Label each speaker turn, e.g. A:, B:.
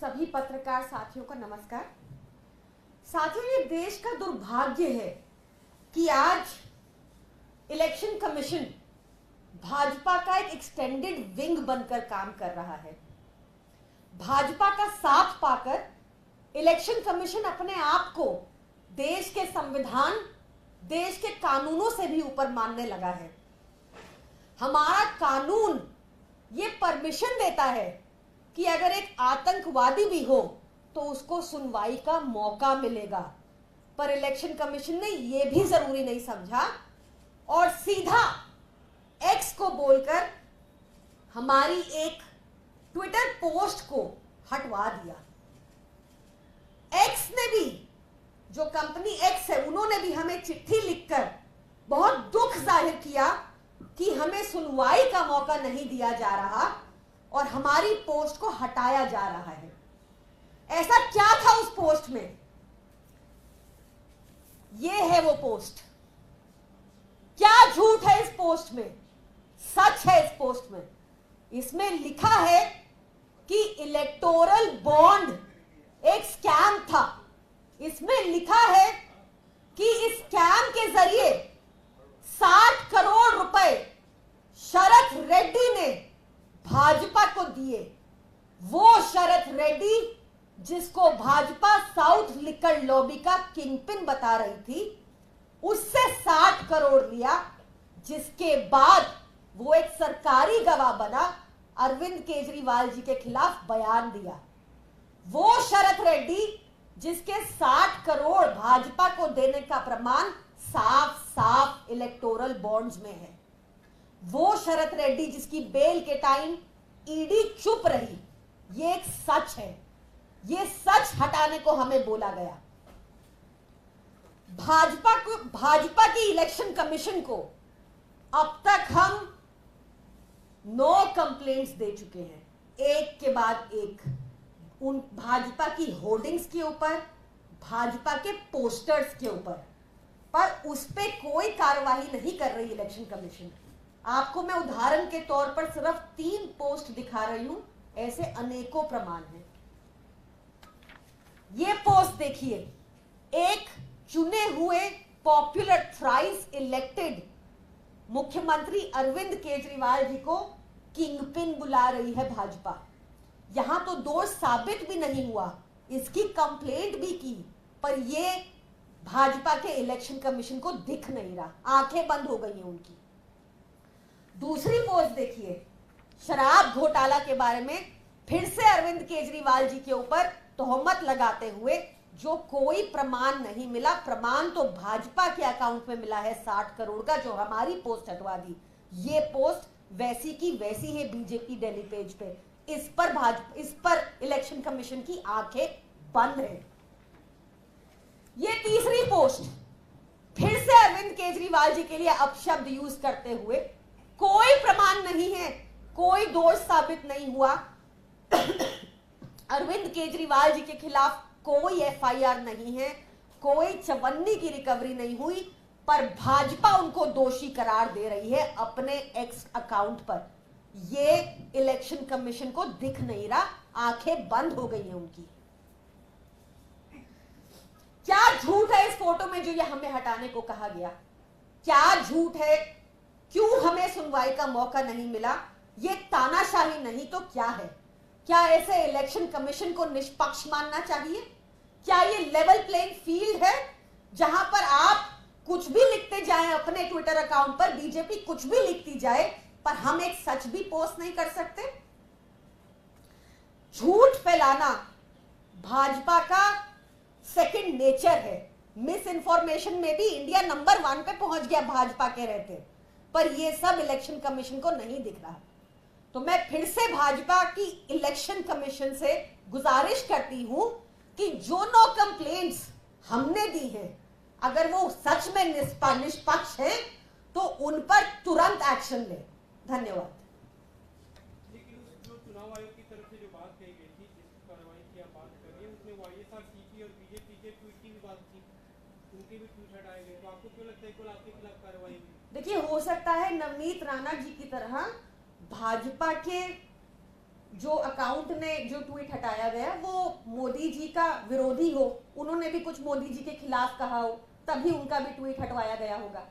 A: सभी पत्रकार साथियों का नमस्कार। साथियों, ये देश का दुर्भाग्य है कि आज इलेक्शन कमीशन भाजपा का एक एक्सटेंडेड विंग बनकर काम कर रहा है। भाजपा का साथ पाकर इलेक्शन कमीशन अपने आप को देश के संविधान, देश के कानूनों से भी ऊपर मानने लगा है। हमारा कानून ये परमिशन देता है कि अगर एक आतंकवादी भी हो तो उसको सुनवाई का मौका मिलेगा, पर इलेक्शन कमीशन ने यह भी जरूरी नहीं समझा और सीधा एक्स को बोलकर हमारी एक ट्विटर पोस्ट को हटवा दिया। एक्स ने भी, जो कंपनी एक्स है, उन्होंने भी हमें चिट्ठी लिखकर बहुत दुख जाहिर किया कि हमें सुनवाई का मौका नहीं दिया जा रहा और हमारी पोस्ट को हटाया जा रहा है। ऐसा क्या था उस पोस्ट में? ये है वो पोस्ट। क्या झूठ है इस पोस्ट में, सच है इस पोस्ट में। इसमें लिखा है कि इलेक्टोरल बॉन्ड एक स्कैम था। इसमें लिखा है कि इस स्कैम के जरिए 60 करोड़ रुपए शरद रेड्डी ने भाजपा को दिए। वो शरद रेड्डी जिसको भाजपा साउथ लिकर लॉबी का किंगपिन बता रही थी, उससे 60 करोड़ लिया, जिसके बाद वो एक सरकारी गवाह बना, अरविंद केजरीवाल जी के खिलाफ बयान दिया। वो शरद रेड्डी जिसके 60 करोड़ भाजपा को देने का प्रमाण साफ साफ इलेक्टोरल बॉन्ड्स में है। वो शरद रेड्डी जिसकी बेल के टाइम ईडी चुप रही। ये एक सच है। ये सच हटाने को हमें बोला गया। भाजपा की इलेक्शन कमीशन को अब तक हम 9 कंप्लेंट्स दे चुके हैं, एक के बाद एक। उन भाजपा की होर्डिंग्स के ऊपर, भाजपा के पोस्टर्स के ऊपर, पर उस पे कोई कार्रवाई नहीं कर रही इलेक्शन कमीशन। आपको मैं उदाहरण के तौर पर सिर्फ 3 पोस्ट दिखा रही हूं, ऐसे अनेकों प्रमाण हैं। ये पोस्ट देखिए, एक चुने हुए पॉपुलर थ्राइस इलेक्टेड मुख्यमंत्री अरविंद केजरीवाल जी को किंगपिन बुला रही है भाजपा। यहां तो दोष साबित भी नहीं हुआ, इसकी कंप्लेंट भी की, पर ये भाजपा के इलेक्शन कमीशन को दिख नहीं रहा, आंखें बंद हो गई हैं उनकी। दूसरी पोस्ट देखिए, शराब घोटाला के बारे में फिर से अरविंद केजरीवाल जी के ऊपर तोहमत लगाते हुए, जो कोई प्रमाण नहीं मिला। प्रमाण तो भाजपा के अकाउंट में मिला है 60 करोड़ का, जो हमारी पोस्ट हटवा दी। ये पोस्ट वैसी की वैसी है बीजेपी दिल्ली पेज पे। इस पर इलेक्शन कमीशन की आंखें बंद है। ये तीसरी पोस्ट फिर से अरविंद केजरीवाल जी के लिए अपशब्द यूज करते हुए, कोई प्रमाण नहीं है, कोई दोष साबित नहीं हुआ, अरविंद केजरीवाल जी के खिलाफ कोई एफआईआर नहीं है, कोई चवन्नी की रिकवरी नहीं हुई, पर भाजपा उनको दोषी करार दे रही है अपने एक्स अकाउंट पर। ये इलेक्शन कमीशन को दिख नहीं रहा, आंखें बंद हो गई हैं उनकी। क्या झूठ है इस फोटो में जो ये हमें हटाने को कहा गया? क्या झूठ है? क्यों हमें सुनवाई का मौका नहीं मिला? ये तानाशाही नहीं तो क्या है? क्या ऐसे इलेक्शन कमीशन को निष्पक्ष मानना चाहिए? क्या ये लेवल प्लेइंग फील्ड है जहां पर आप कुछ भी लिखते जाएं अपने ट्विटर अकाउंट पर, बीजेपी कुछ भी लिखती जाए, पर हम एक सच भी पोस्ट नहीं कर सकते? झूठ फैलाना भाजपा का सेकंड नेचर है। मिस इन्फॉर्मेशन में भी इंडिया नंबर 1 पे पहुंच गया भाजपा के रहते, पर यह सब इलेक्शन कमीशन को नहीं दिख रहा। तो मैं फिर से भाजपा की इलेक्शन कमीशन से गुजारिश करती हूं कि जो 9 कंप्लेंट्स हमने दी हैं, अगर वो सच में निष्पक्ष हैं तो उन पर तुरंत एक्शन ले। धन्यवाद।
B: लेकिन जो चुनाव आयोग की तरफ से जो बात कही गई थी, जिस कार्रवाई की आप बात कर रहे हैं, उसमें वाईएसआरसीपी और बीजेपी के ट्वीट की भी बात थी, उनके भी ट्वीट हटाए गए। तो आपको क्यों लगता है कि आपके खिलाफ कार्रवाई हुई?
A: देखिए, हो सकता है नवनीत राणा जी की तरह भाजपा के जो अकाउंट ने जो ट्वीट हटाया गया वो मोदी जी का विरोधी हो, उन्होंने भी कुछ मोदी जी के खिलाफ कहा हो, तभी उनका भी ट्वीट हटवाया गया होगा।